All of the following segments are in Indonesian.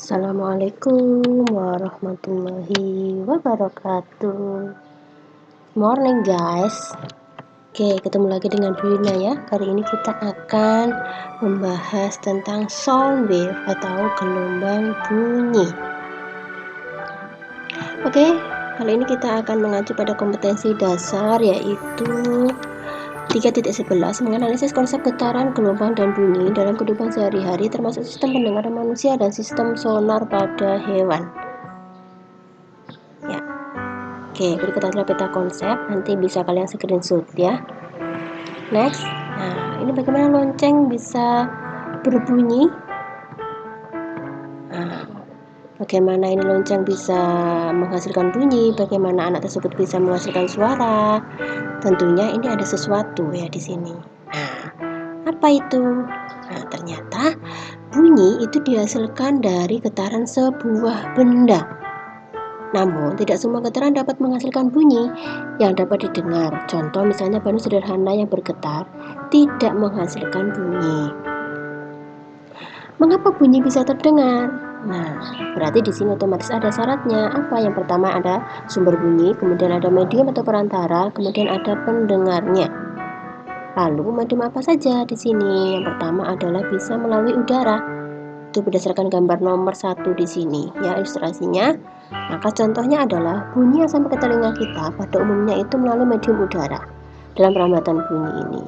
Assalamualaikum warahmatullahi wabarakatuh. Morning guys. Oke, ketemu lagi dengan Bu Yuna ya. Kali ini kita akan membahas tentang sound wave atau gelombang bunyi. Oke, kali ini kita akan mengacu pada kompetensi dasar yaitu 3.11 menganalisis konsep getaran, gelombang, dan bunyi dalam kehidupan sehari-hari termasuk sistem pendengaran manusia dan sistem sonar pada hewan. Ya. Oke, berikut adalah peta konsep, nanti bisa kalian screenshot ya. Next. Nah, ini bagaimana lonceng bisa berbunyi. Nah, bagaimana ini lonceng bisa menghasilkan bunyi, bagaimana anak tersebut bisa menghasilkan suara. Tentunya ini ada sesuatu ya di sini. Nah, apa itu? Nah, ternyata bunyi itu dihasilkan dari getaran sebuah benda. Namun, tidak semua getaran dapat menghasilkan bunyi yang dapat didengar. Contoh misalnya banu sederhana yang bergetar tidak menghasilkan bunyi. Mengapa bunyi bisa terdengar? Nah, berarti di sini otomatis ada syaratnya. Apa? Yang pertama ada sumber bunyi, kemudian ada medium atau perantara, kemudian ada pendengarnya. Lalu medium apa saja di sini? Yang pertama adalah bisa melalui udara. Itu berdasarkan gambar nomor 1 di sini ya ilustrasinya. Maka contohnya adalah bunyi yang sampai ke telinga kita pada umumnya itu melalui medium udara dalam perambatan bunyi ini.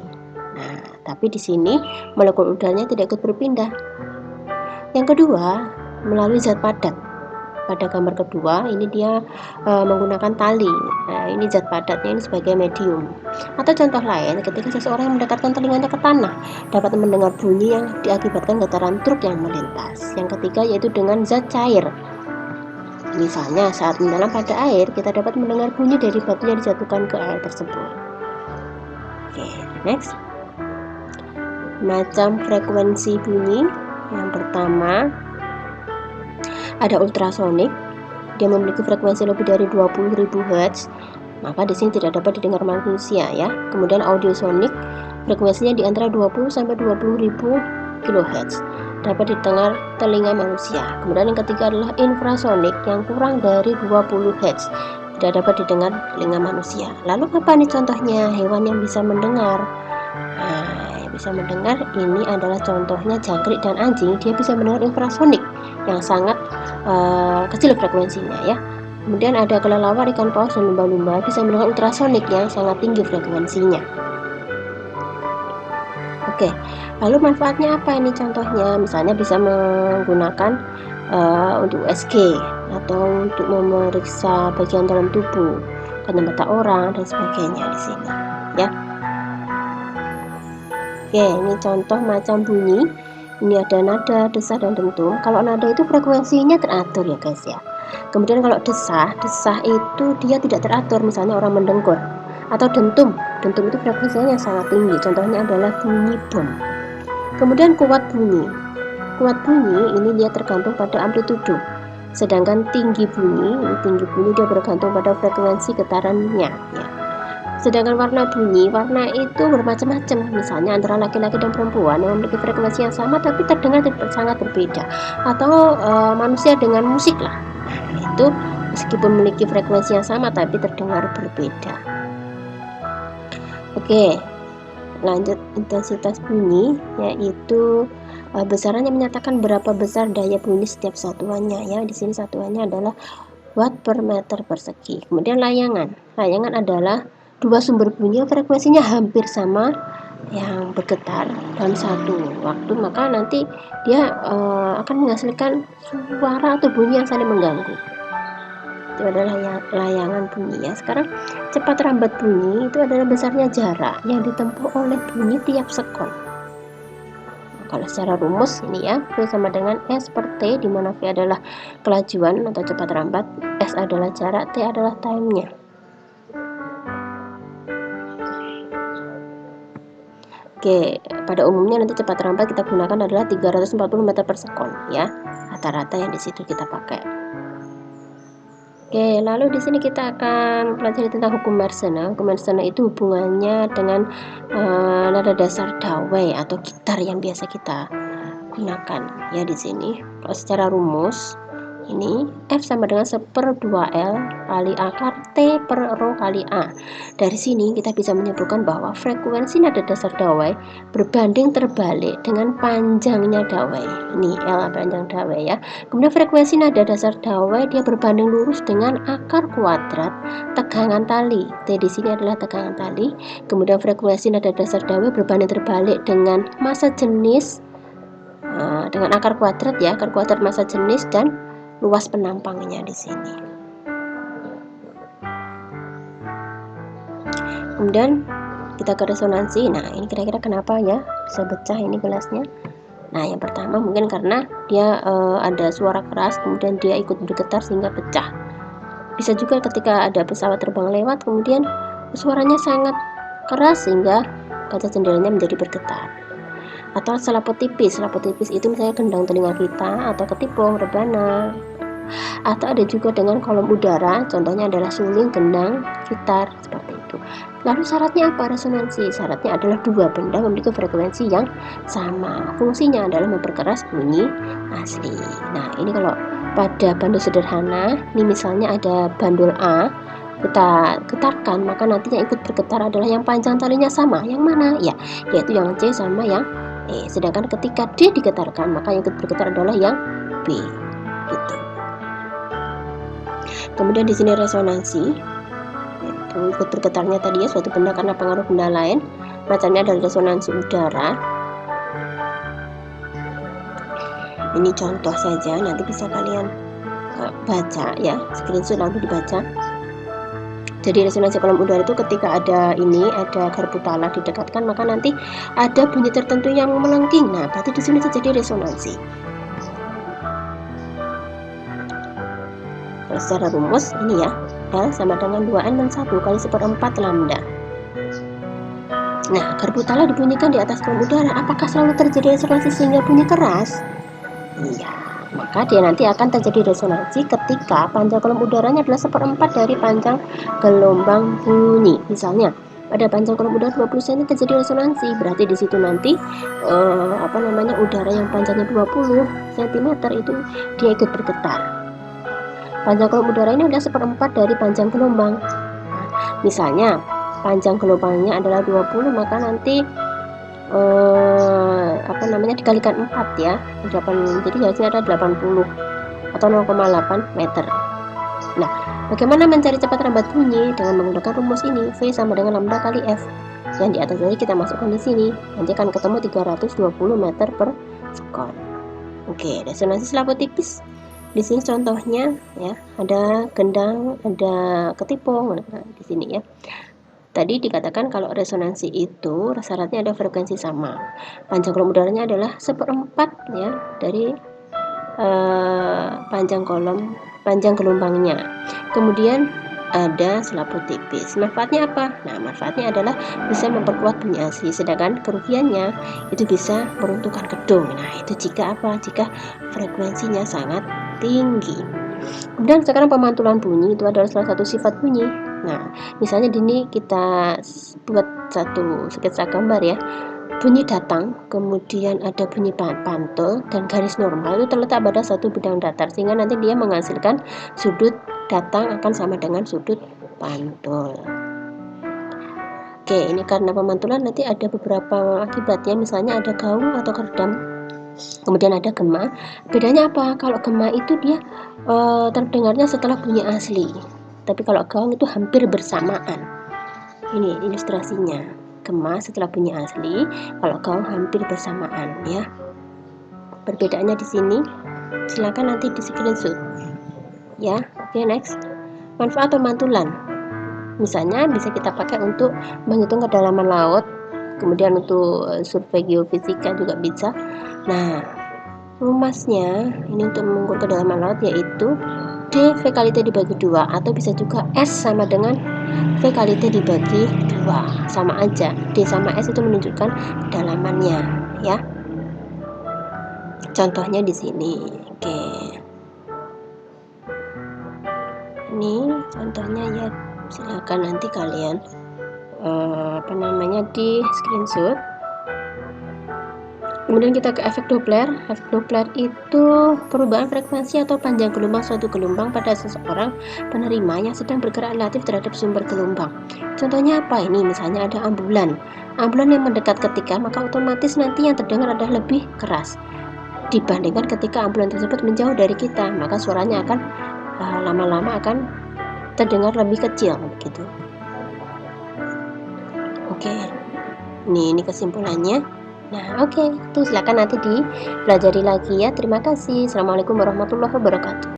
Nah, tapi di sini molekul udaranya tidak ikut berpindah. Yang kedua, melalui zat padat. Pada gambar kedua ini dia menggunakan tali. Nah, ini zat padatnya ini sebagai medium. Atau contoh lain, ketika seseorang mendekatkan telinganya ke tanah dapat mendengar bunyi yang diakibatkan getaran truk yang melintas. Yang ketiga yaitu dengan zat cair. Misalnya saat mendalam pada air kita dapat mendengar bunyi dari batu yang dijatuhkan ke air tersebut. Oke, next. Macam frekuensi bunyi. Yang pertama ada ultrasonik, dia memiliki frekuensi lebih dari 20.000 Hz, maka di sini tidak dapat didengar manusia ya. Kemudian audiosonik, frekuensinya di antara 20 sampai 20.000 kHz, dapat didengar telinga manusia. Kemudian yang ketiga adalah infrasonik yang kurang dari 20 Hz, tidak dapat didengar telinga manusia. Lalu apa nih contohnya hewan yang bisa mendengar? Nah, yang bisa mendengar ini adalah contohnya jangkrik dan anjing, dia bisa mendengar infrasonik yang sangat kecil frekuensinya ya. Kemudian ada kelelawar, ikan paus, dan lumba-lumba bisa mendengar ultrasonik yang sangat tinggi frekuensinya. Oke, lalu manfaatnya apa ini contohnya? Misalnya bisa menggunakan untuk USG atau untuk memeriksa bagian dalam tubuh, kacamata orang dan sebagainya di sini ya. Oke, ini contoh macam bunyi. Ini ada nada, desah, dan dentum. Kalau nada itu frekuensinya teratur ya guys ya. Kemudian kalau desah itu dia tidak teratur. Misalnya orang mendengkur. Atau dentum itu frekuensinya yang sangat tinggi. Contohnya adalah bunyi bom. Kemudian kuat bunyi ini dia tergantung pada amplitudo. Sedangkan tinggi bunyi dia bergantung pada frekuensi getarannya ya. Sedangkan warna bunyi, warna itu bermacam-macam. Misalnya antara laki-laki dan perempuan yang memiliki frekuensi yang sama tapi terdengar sangat berbeda. Atau manusia dengan musik lah. Nah, itu meskipun memiliki frekuensi yang sama tapi terdengar berbeda. Oke, lanjut intensitas bunyi yaitu besarannya menyatakan berapa besar daya bunyi setiap satuannya ya. Di sini satuannya adalah watt per meter persegi. Kemudian layangan adalah dua sumber bunyi frekuensinya hampir sama yang bergetar dalam satu waktu, maka nanti dia akan menghasilkan suara atau bunyi yang saling mengganggu. Itu adalah layangan bunyi ya. Sekarang cepat rambat bunyi itu adalah besarnya jarak yang ditempuh oleh bunyi tiap sekon. Kalau secara rumus ini ya, V sama dengan S per T, di mana V adalah kelajuan atau cepat rambat, S adalah jarak, T adalah time-nya. Oke, pada umumnya nanti cepat rambat kita gunakan adalah 340 meter per sekon ya, rata-rata yang di situ kita pakai. Oke, lalu di sini kita akan pelajari tentang hukum Mersenne. Hukum Mersenne itu hubungannya dengan nada dasar dawai atau gitar yang biasa kita gunakan ya di sini. Kalau secara rumus ini F sama dengan 1/2L kali akar T per rho kali A. Dari sini kita bisa menyimpulkan bahwa frekuensi nada dasar dawai berbanding terbalik dengan panjangnya dawai. Ini L panjang dawai ya. Kemudian frekuensi nada dasar dawai dia berbanding lurus dengan akar kuadrat tegangan tali. T di sini adalah tegangan tali. Kemudian frekuensi nada dasar dawai berbanding terbalik dengan massa jenis dengan akar kuadrat ya, akar kuadrat massa jenis dan luas penampangnya di sini. Kemudian kita ke resonansi. Nah, ini kira-kira kenapa ya bisa pecah ini gelasnya? Nah, yang pertama mungkin karena dia ada suara keras, kemudian dia ikut bergetar sehingga pecah. Bisa juga ketika ada pesawat terbang lewat, kemudian suaranya sangat keras sehingga kaca jendelanya menjadi bergetar. Atau selaput tipis itu misalnya gendang telinga kita, atau ketipung, rebana, atau ada juga dengan kolom udara, contohnya adalah suling, gendang, gitar, seperti itu. Lalu syaratnya apa resonansi? Syaratnya adalah dua benda memiliki frekuensi yang sama. Fungsinya adalah memperkeras bunyi asli. Nah, ini kalau pada bandul sederhana, ini misalnya ada bandul A, kita getarkan, maka nantinya ikut bergetar adalah yang panjang talinya sama. Yang mana? Ya, yaitu yang C sama yang E. Sedangkan ketika D digetarkan, maka yang ikut bergetar adalah yang B. Gitu. Kemudian di sini resonansi, yaitu ikut bergetarnya tadi ya suatu benda karena pengaruh benda lain. Macamnya adalah resonansi udara. Ini contoh saja, nanti bisa kalian baca ya, screenshot lalu dibaca. Jadi resonansi kolom udara itu ketika ada garpu tala didekatkan, maka nanti ada bunyi tertentu yang melengking. Nah, berarti di sini terjadi resonansi. Kalau secara rumus ini ya, L sama dengan 2N-1 kali 1/4 lambda. Nah, garpu tala dibunyikan di atas kolom udara. Apakah selalu terjadi resonansi sehingga bunyi keras? Iya, maka dia nanti akan terjadi resonansi ketika panjang kolom udaranya adalah 1/4 dari panjang gelombang bunyi. Misalnya pada panjang kolom udara 20 cm terjadi resonansi, berarti di situ nanti udara yang panjangnya 20 cm itu dia ikut bergetar. Panjang kolom udara ini adalah 1/4 dari panjang gelombang. Misalnya panjang gelombangnya adalah 20, maka nanti dikalikan 4 ya, 8, jadi hasilnya ada 80 atau 0,8 meter. Nah, bagaimana mencari cepat rambat bunyi? Dengan menggunakan rumus ini, V sama dengan lambda kali F. Yang di atas tadi kita masukkan di sini, nanti akan ketemu 320 meter per sekon. Oke, resonansi selaput tipis. Di sini contohnya ya, ada gendang, ada ketipung, nah, di sini ya. Tadi dikatakan kalau resonansi itu syaratnya ada frekuensi sama. Panjang kolom udaranya adalah 1/4 ya dari panjang gelombangnya. Kemudian ada selaput tipis. Manfaatnya apa? Nah, manfaatnya adalah bisa memperkuat bunyi asli, sedangkan kerugiannya itu bisa meruntuhkan gedung. Nah, itu jika frekuensinya sangat tinggi. Kemudian sekarang pemantulan bunyi itu adalah salah satu sifat bunyi. Nah, misalnya di sini kita buat satu sketsa gambar ya. Bunyi datang, kemudian ada bunyi pantul dan garis normal itu terletak pada satu bidang datar, sehingga nanti dia menghasilkan sudut datang akan sama dengan sudut pantul. Oke, ini karena pemantulan nanti ada beberapa akibatnya, misalnya ada gaung atau keredam, kemudian ada gema. Bedanya apa? Kalau gema itu dia terdengarnya setelah bunyi asli, tapi kalau gaung itu hampir bersamaan. Ini ilustrasinya, gema setelah bunyi asli, kalau gaung hampir bersamaan ya. Perbedaannya di sini, silakan nanti di screenshot ya. Oke, next. Manfaat pemantulan, misalnya bisa kita pakai untuk menghitung kedalaman laut, kemudian untuk survei geofisika juga bisa. Nah, rumusnya ini untuk mengukur kedalaman laut yaitu D V kali T dibagi 2, atau bisa juga S sama dengan V kali T dibagi 2, sama aja. D sama S itu menunjukkan kedalamannya ya. Contohnya di sini. Oke. Ini contohnya ya, silakan nanti kalian di screenshot. Kemudian kita ke efek Doppler. Efek Doppler itu perubahan frekuensi atau panjang gelombang suatu gelombang pada seseorang penerima yang sedang bergerak relatif terhadap sumber gelombang. Contohnya apa ini? Misalnya ada ambulan. Ambulan yang mendekat ketika, maka otomatis nanti yang terdengar adalah lebih keras dibandingkan ketika ambulan tersebut menjauh dari kita, maka suaranya akan lama-lama akan terdengar lebih kecil gitu. Oke. Ini kesimpulannya. Nah, oke, tuh silakan nanti dipelajari lagi ya. Terima kasih. Assalamualaikum warahmatullahi wabarakatuh.